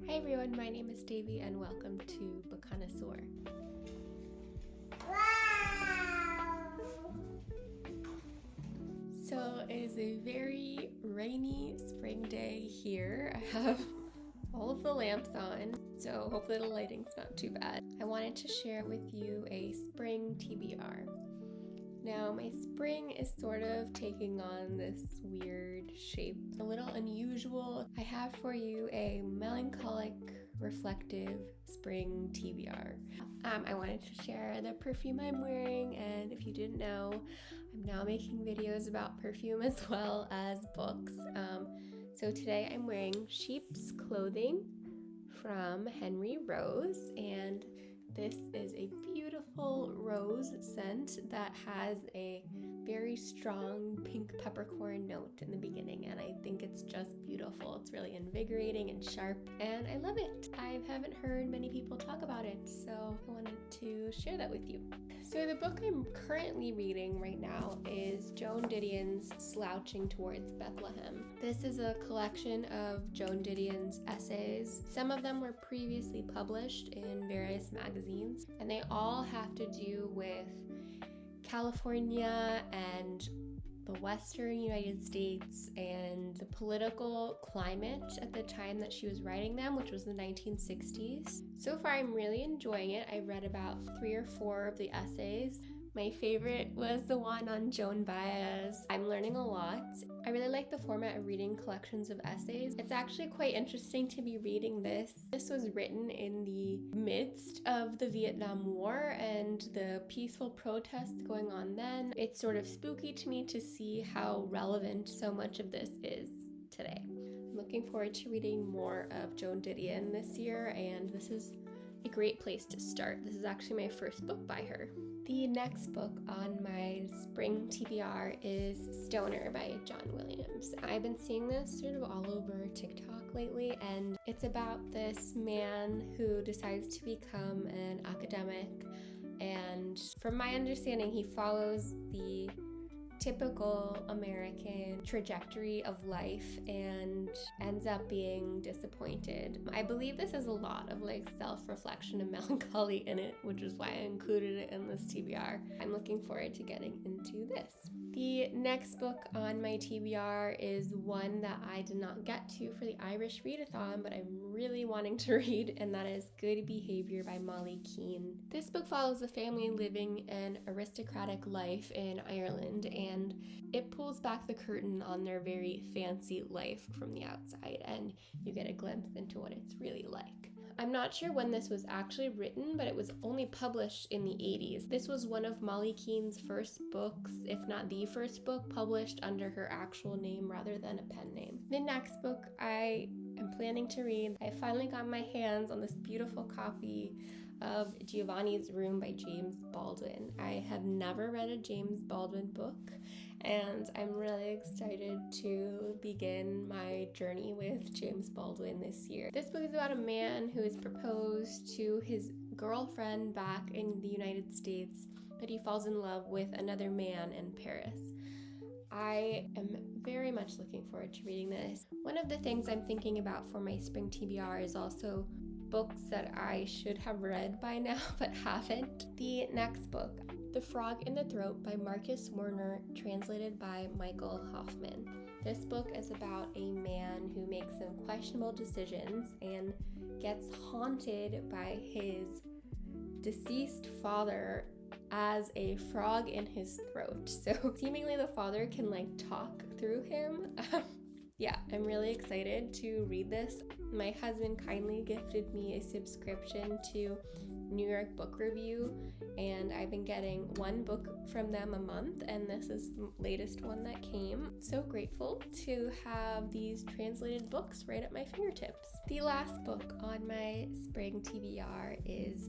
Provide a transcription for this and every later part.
Hi everyone, my name is Dévi and welcome to Book Connoisseur. Wow! So it is a very rainy spring day here. I have all of the lamps on, so hopefully the lighting's not too bad. I wanted to share with you a spring TBR. Now my spring is sort of taking on this weird shape, a little unusual. I have for you a melancholic, reflective spring TBR. I wanted to share the perfume I'm wearing, and if you didn't know, I'm now making videos about perfume as well as books. So today I'm wearing Sheep's Clothing from Henry Rose, and this is a beautiful rose scent that has a very strong pink peppercorn note in the beginning, and I think it's just beautiful. It's really invigorating and sharp, and I love it. I haven't heard many people talk about it, so I wanted to share that with you. So the book I'm currently reading right now is Joan Didion's Slouching Towards Bethlehem. This is a collection of Joan Didion's essays. Some of them were previously published in various magazines, and they all have to do with California and the Western United States and the political climate at the time that she was writing them, which was the 1960s. So far, I'm really enjoying it. I read about 3 or 4 of the essays. My favorite was the one on Joan Baez. I'm learning a lot. I really like the format of reading collections of essays. It's actually quite interesting to be reading this. This was written in the midst of the Vietnam War and the peaceful protests going on then. It's sort of spooky to me to see how relevant so much of this is today. I'm looking forward to reading more of Joan Didion this year, and this is a great place to start. This is actually my first book by her. The next book on my spring TBR is Stoner by John Williams. I've been seeing this sort of all over TikTok lately, and it's about this man who decides to become an academic, and from my understanding, he follows the typical American trajectory of life and ends up being disappointed. I believe this has a lot of self-reflection and melancholy in it, which is why I included it in this TBR. I'm looking forward to getting into this. The next book on my TBR is one that I did not get to for the Irish Readathon, but I'm really wanting to read, and that is Good Behavior by Molly Keane. This book follows a family living an aristocratic life in Ireland, and it pulls back the curtain on their very fancy life from the outside, and you get a glimpse into what it's really like. I'm not sure when this was actually written, but it was only published in the 80s. This was one of Molly Keane's first books, if not the first book, published under her actual name rather than a pen name. The next book I am planning to read, I finally got my hands on this beautiful copy of Giovanni's Room by James Baldwin. I have never read a James Baldwin book, and I'm really excited to begin my journey with James Baldwin this year. This book is about a man who is proposed to his girlfriend back in the United States, but he falls in love with another man in Paris. I am very much looking forward to reading this. One of the things I'm thinking about for my spring TBR is also books that I should have read by now but haven't. The next book, The Frog in the Throat by Markus, Werner, translated by Michael Hoffman. This book is about a man who makes some questionable decisions and gets haunted by his deceased father as a frog in his throat. So seemingly the father can talk through him. Yeah, I'm really excited to read this. My husband kindly gifted me a subscription to New York Book Review, and I've been getting one book from them a month, and this is the latest one that came. So grateful to have these translated books right at my fingertips. The last book on my spring TBR is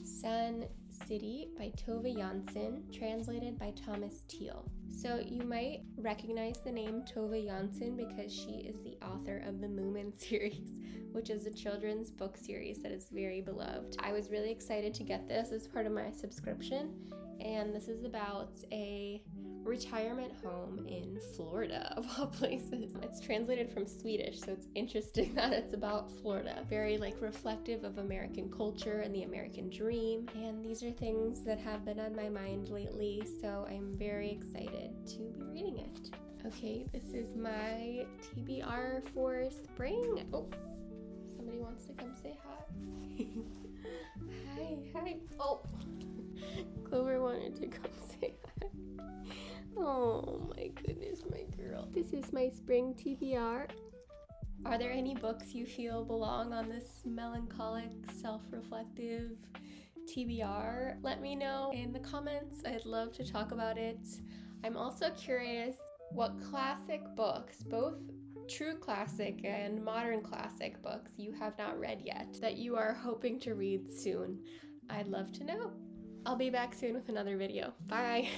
Sun City by Tove Jansson, translated by Thomas Teal. So you might recognize the name Tove Jansson because she is the author of the Moomin series, which is a children's book series that is very beloved. I was really excited to get this as part of my subscription, and this is about a retirement home in Florida, of all places. It's translated from Swedish, so it's interesting that it's about Florida. Very reflective of American culture and the American dream, and these are things that have been on my mind lately, so I'm very excited to be reading it. Okay, this is my TBR for spring. Oh, somebody wants to come say hi. Hi. Oh, Clover wanted to come say hi. Oh my goodness, my girl. This is my spring TBR. Are there any books you feel belong on this melancholic, self-reflective TBR? Let me know in the comments. I'd love to talk about it. I'm also curious what classic books, both true classic and modern classic books, you have not read yet that you are hoping to read soon. I'd love to know. I'll be back soon with another video. Bye!